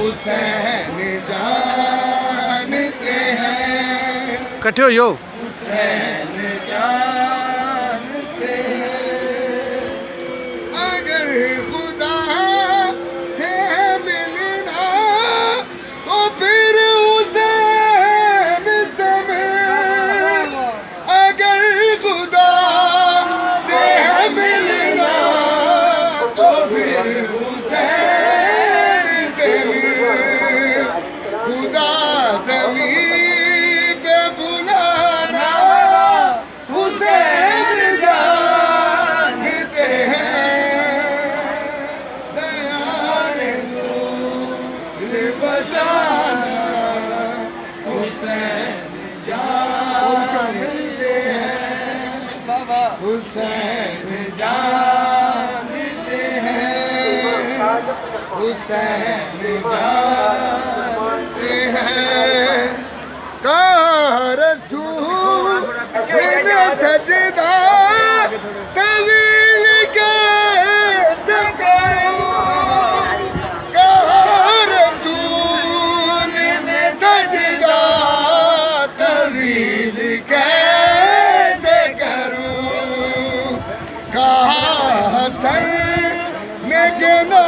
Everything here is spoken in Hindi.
हुसैन जानते हैं, इकट्ठे हो यो। हुसैन जानते हैं। अगर खुदा से मिलना तो फिर हुसैन से मिल। अगर खुदा से मिलना तो फिर हुसैन से मिल। खुदा ज़मीन पे बुलाना हुसैन जानते हैं। दयारे दिल बसाना हुसैन जानते हैं। हुसैन जानते हैं, हुसैन जानते हैं। कहा रसूल ने सजदा तवील कैसे करूं। कहा रसूल ने सजदा तवील कैसे करूं। कहा हसन ने गिना